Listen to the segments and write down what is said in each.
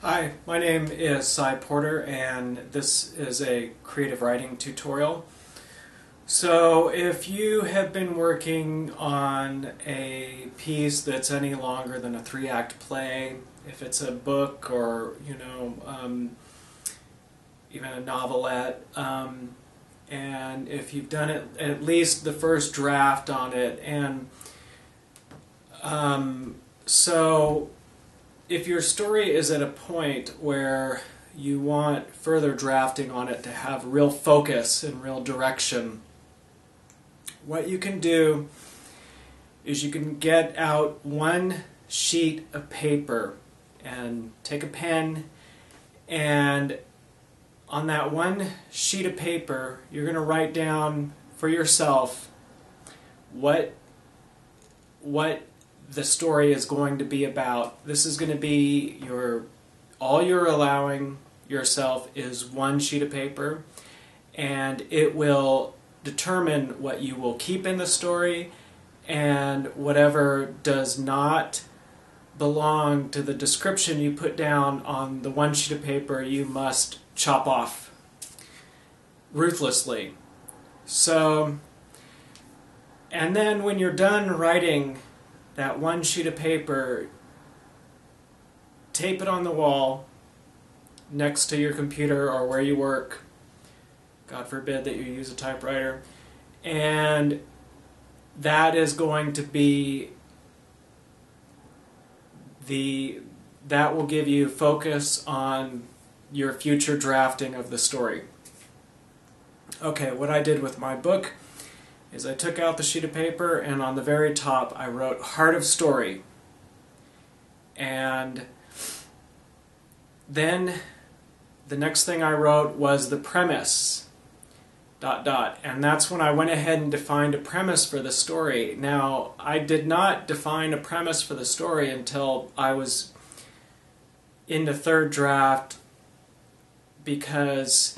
Hi, my name is Cy Porter and this is a creative writing tutorial. So if you have been working on a piece that's any longer than a 3-act play, if it's a book or even a novelette, and if you've done it at least the first draft on it, and so if your story is at a point where you want further drafting on it to have real focus and real direction, what you can do is you can get out one sheet of paper and take a pen, and on that one sheet of paper you're going to write down for yourself what the story is going to be about. This is going to be all you're allowing yourself is one sheet of paper, and it will determine what you will keep in the story, and whatever does not belong to the description you put down on the one sheet of paper you must chop off ruthlessly. So, and then when you're done writing that one sheet of paper, tape it on the wall next to your computer or where you work. God forbid that you use a typewriter. And that is going to be that will give you focus on your future drafting of the story. Okay, what I did with my book is I took out the sheet of paper, and on the very top I wrote Heart of Story. And then the next thing I wrote was the premise, ... And that's when I went ahead and defined a premise for the story. Now, I did not define a premise for the story until I was in the third draft, because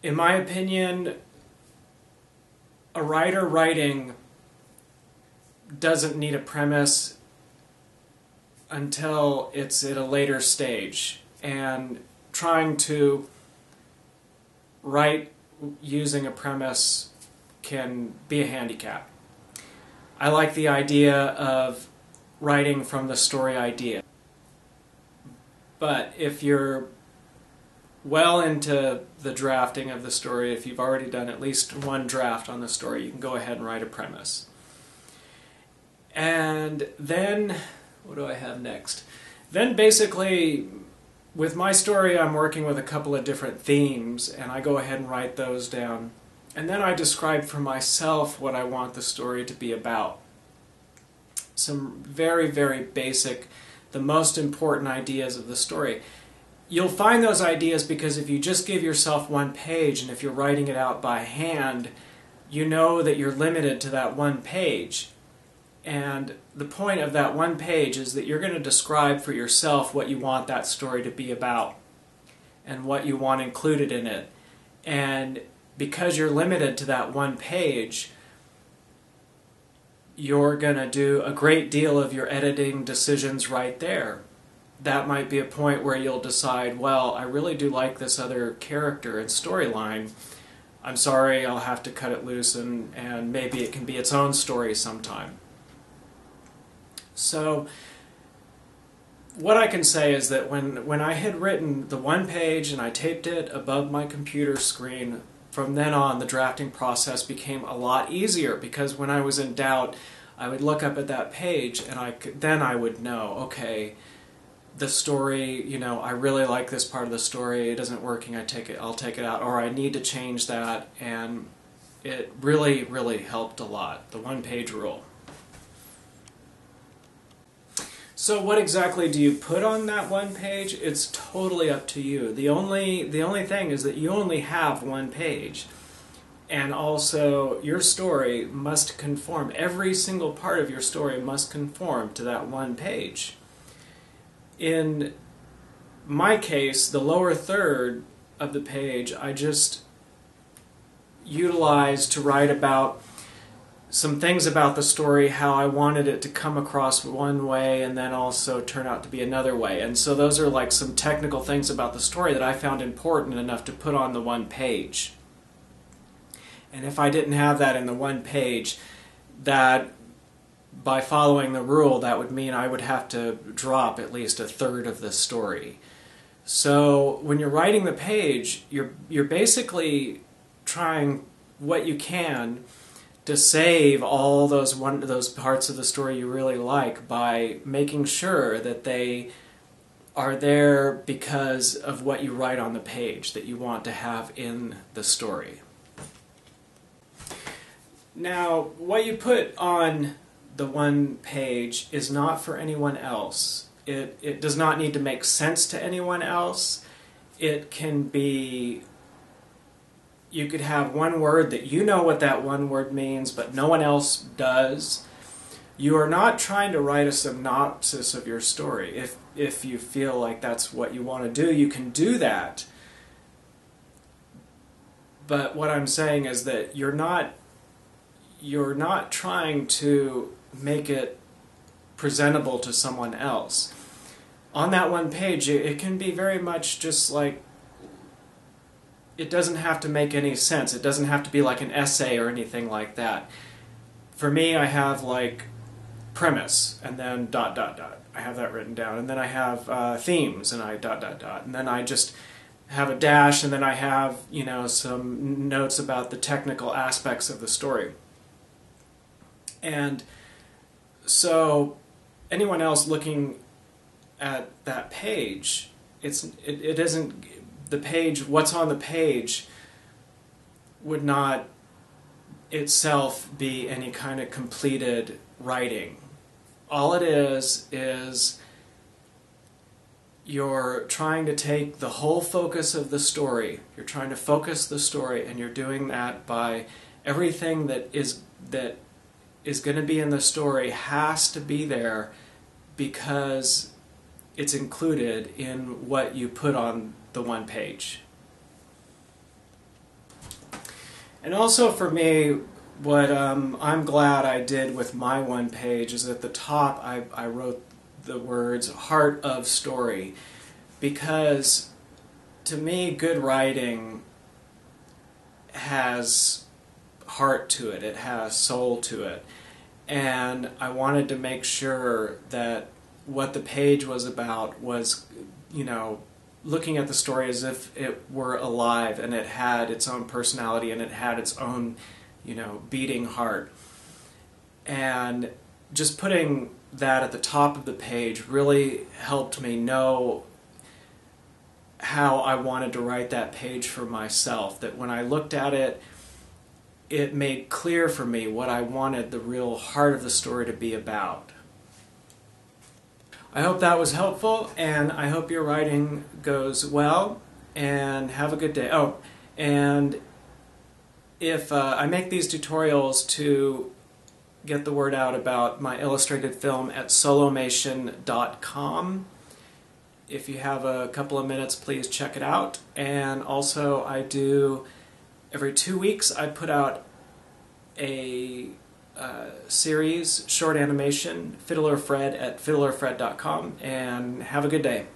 in my opinion, a writer writing doesn't need a premise until it's at a later stage, and trying to write using a premise can be a handicap. I like the idea of writing from the story idea. But if you're well into the drafting of the story, if you've already done at least one draft on the story, you can go ahead and write a premise. And then, what do I have next? Then basically, with my story, I'm working with a couple of different themes, and I go ahead and write those down. And then I describe for myself what I want the story to be about. Some very, very basic, the most important ideas of the story. You'll find those ideas because if you just give yourself one page, and if you're writing it out by hand, you know that you're limited to that one page. And the point of that one page is that you're going to describe for yourself what you want that story to be about and what you want included in it. And because you're limited to that one page, you're going to do a great deal of your editing decisions right there. That might be a point where you'll decide, well, I really do like this other character and storyline. I'm sorry, I'll have to cut it loose, and maybe it can be its own story sometime. So what I can say is that when I had written the one page and I taped it above my computer screen, from then on the drafting process became a lot easier, because when I was in doubt, I would look up at that page and then I would know, okay, the story, I really like this part of the story, it isn't working, I'll take it out, or I need to change that, and it really, really helped a lot, the one-page rule. So what exactly do you put on that one page? It's totally up to you. The only thing is that you only have one page, and also your story must conform, every single part of your story must conform to that one page. In my case, the lower third of the page I just utilized to write about some things about the story, how I wanted it to come across one way and then also turn out to be another way. And so those are like some technical things about the story that I found important enough to put on the one page. And if I didn't have that in the one page, that by following the rule, that would mean I would have to drop at least a third of the story. So when you're writing the page, you're basically trying what you can to save all those parts of the story you really like by making sure that they are there because of what you write on the page that you want to have in the story. Now, what you put on the one page is not for anyone else. It does not need to make sense to anyone else. It can be, you could have one word that you know what that one word means, but no one else does. You are not trying to write a synopsis of your story. If you feel like that's what you want to do, you can do that. But what I'm saying is that you're not trying to make it presentable to someone else. On that one page, it can be very much just like, it doesn't have to make any sense. It doesn't have to be like an essay or anything like that. For me, I have like premise and then ... I have that written down. And then I have themes and I ... And then I just have a dash and then I have, you know, some notes about the technical aspects of the story. And so anyone else looking at that page, it isn't the page, what's on the page would not itself be any kind of completed writing. All it is you're trying to take the whole focus of the story. You're trying to focus the story, and you're doing that by everything that is going to be in the story has to be there because it's included in what you put on the one page. And also for me, what I'm glad I did with my one page is at the top I wrote the words "heart of story," because to me good writing has heart to it, it has soul to it, and I wanted to make sure that what the page was about was, you know, looking at the story as if it were alive and it had its own personality and it had its own, you know, beating heart. And just putting that at the top of the page really helped me know how I wanted to write that page for myself, that when I looked at it, it made clear for me what I wanted the real heart of the story to be about. I hope that was helpful, and I hope your writing goes well, and have a good day. Oh, and if I make these tutorials to get the word out about my illustrated film at solomation.com. If you have a couple of minutes, please check it out. And also I do, every 2 weeks, I put out a series, short animation, Fiddler Fred at fiddlerfred.com, and have a good day.